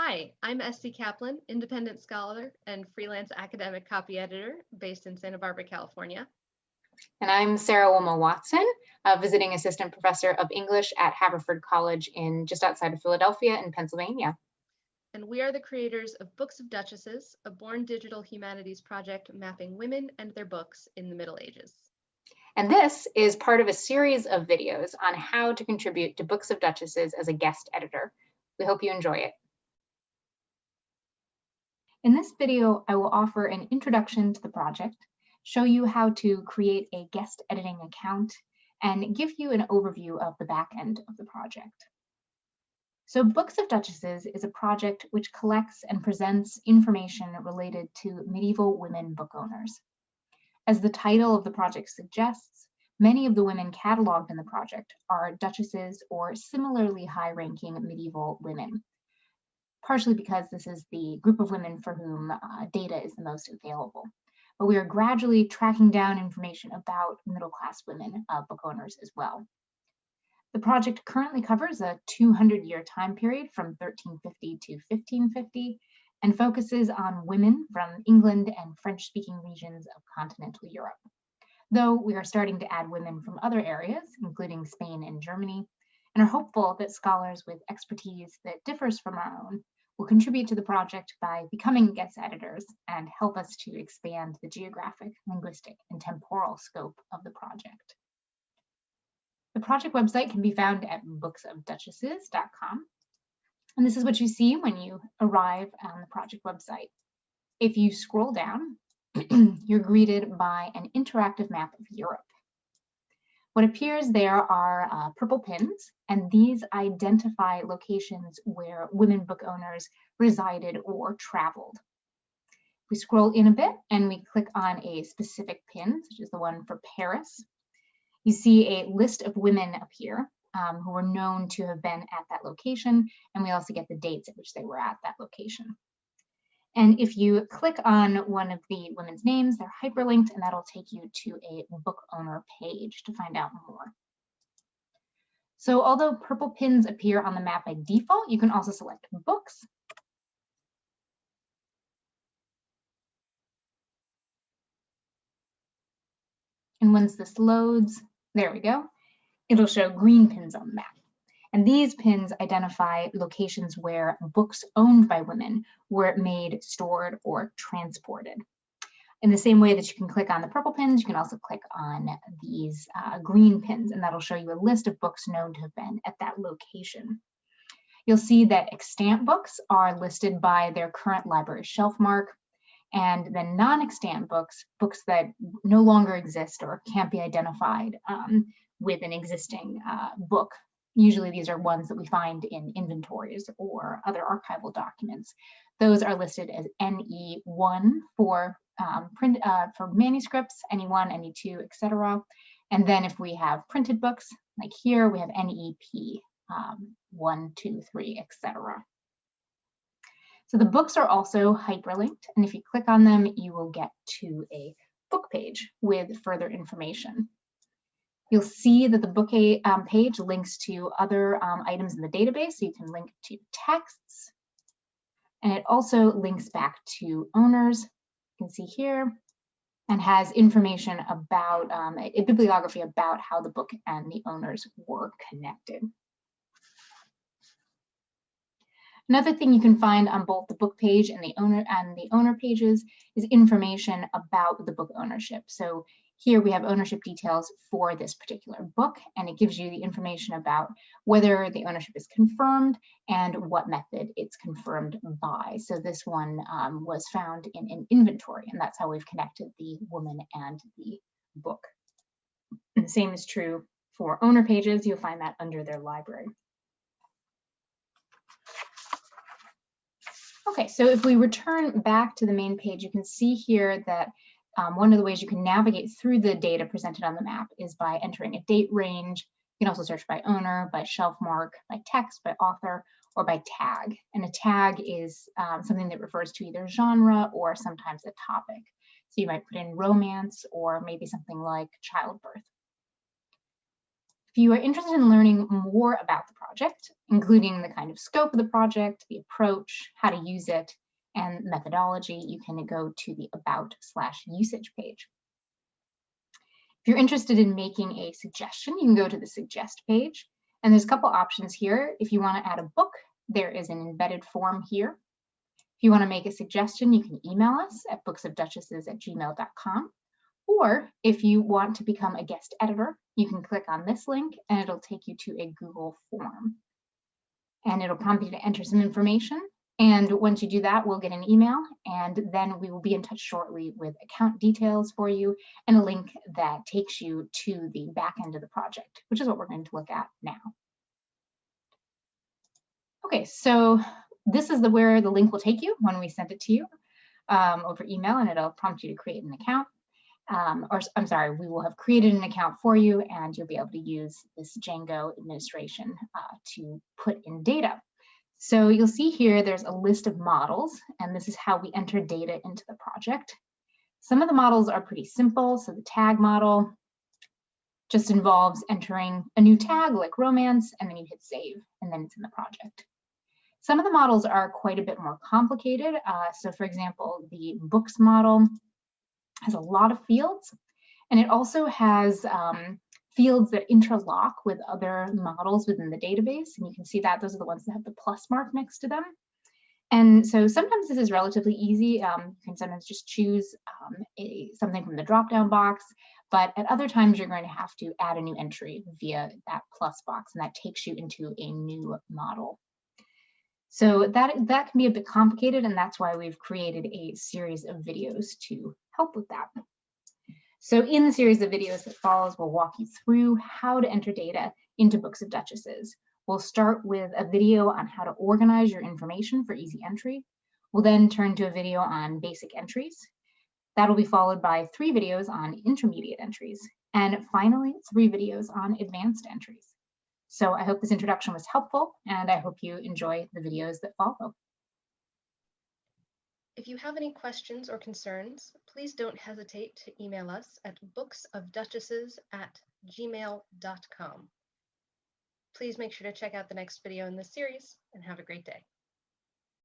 Hi, I'm Esty Kaplan, independent scholar and freelance academic copy editor based in Santa Barbara, California. And I'm Sarah Wilma Watson, a visiting assistant professor of English at Haverford College in just outside of Philadelphia in Pennsylvania. And we are the creators of Books of Duchesses, a born digital humanities project mapping women and their books in the Middle Ages. And this is part of a series of videos on how to contribute to Books of Duchesses as a guest editor. We hope you enjoy it. In this video, I will offer an introduction to the project, show you how to create a guest editing account, and give you an overview of the back end of the project. So Books of Duchesses is a project which collects and presents information related to medieval women book owners. As the title of the project suggests, many of the women cataloged in the project are duchesses or similarly high-ranking medieval women, partially because this is the group of women for whom data is the most available. But we are gradually tracking down information about middle-class women book owners as well. The project currently covers a 200-year time period from 1350 to 1550 and focuses on women from England and French-speaking regions of continental Europe. Though we are starting to add women from other areas, including Spain and Germany, and are hopeful that scholars with expertise that differs from our own will contribute to the project by becoming guest editors and help us to expand the geographic, linguistic, and temporal scope of the project. The project website can be found at booksofduchesses.com. And this is what you see when you arrive on the project website. If you scroll down, you're greeted by an interactive map of Europe. What appears there are purple pins, and these identify locations where women book owners resided or traveled. We scroll in a bit and we click on a specific pin, such as the one for Paris. You see a list of women appear who were known to have been at that location, and we also get the dates at which they were at that location. And if you click on one of the women's names, they're hyperlinked, and that'll take you to a book owner page to find out more. So although purple pins appear on the map by default, you can also select books. And once this loads, there we go, it'll show green pins on the map. And these pins identify locations where books owned by women were made, stored, or transported. In the same way that you can click on the purple pins, you can also click on these green pins, and that'll show you a list of books known to have been at that location. You'll see that extant books are listed by their current library shelf mark, and then non-extant books, books that no longer exist or can't be identified with an existing book. Usually these are ones that we find in inventories or other archival documents. Those are listed as NE1 for manuscripts, NE1, NE2, etc. And then if we have printed books, like here, we have NEP 1, 2, 3, etc. So the books are also hyperlinked, and if you click on them, you will get to a book page with further information. You'll see that the book page links to other items in the database, so you can link to texts, and it also links back to owners, you can see here, and has information about a bibliography about how the book and the owners were connected. Another thing you can find on both the book page and the owner pages is information about the book ownership. So here we have ownership details for this particular book, and it gives you the information about whether the ownership is confirmed and what method it's confirmed by. So this one was found in an inventory, and that's how we've connected the woman and the book. And the same is true for owner pages. You'll find that under their library. Okay, so if we return back to the main page, you can see here that one of the ways you can navigate through the data presented on the map is by entering a date range. You can also search by owner, by shelf mark, by text, by author, or by tag. And a tag is something that refers to either genre or sometimes a topic. So you might put in romance or maybe something like childbirth. If you are interested in learning more about the project, including the kind of scope of the project, the approach, how to use it, and methodology, you can go to the About/Usage page. If you're interested in making a suggestion, you can go to the Suggest page, and there's a couple options here. If you want to add a book, there is an embedded form here. If you want to make a suggestion, you can email us at booksofduchesses@gmail.com. Or if you want to become a guest editor, you can click on this link and it'll take you to a Google form. And it'll prompt you to enter some information. And once you do that, we'll get an email, and then we will be in touch shortly with account details for you and a link that takes you to the back end of the project, which is what we're going to look at now. Okay, so this is where the link will take you when we send it to you over email, and it'll prompt you to create an account. We will have created an account for you, and you'll be able to use this Django administration to put in data. So you'll see here, there's a list of models, and this is how we enter data into the project. Some of the models are pretty simple. So the tag model just involves entering a new tag like romance, and then you hit save, and then it's in the project. Some of the models are quite a bit more complicated. So for example, the books model has a lot of fields, and it also has fields that interlock with other models within the database. And you can see that those are the ones that have the plus mark next to them. And so sometimes this is relatively easy. You can sometimes just choose something from the drop-down box, but at other times you're going to have to add a new entry via that plus box, and that takes you into a new model. So that can be a bit complicated, and that's why we've created a series of videos to help with that. So in the series of videos that follows, we'll walk you through how to enter data into Books of Duchesses. We'll start with a video on how to organize your information for easy entry. We'll then turn to a video on basic entries. That'll be followed by 3 videos on intermediate entries, and finally 3 videos on advanced entries. So I hope this introduction was helpful, and I hope you enjoy the videos that follow. If you have any questions or concerns, please don't hesitate to email us at booksofduchesses@gmail.com. Please make sure to check out the next video in this series, and have a great day.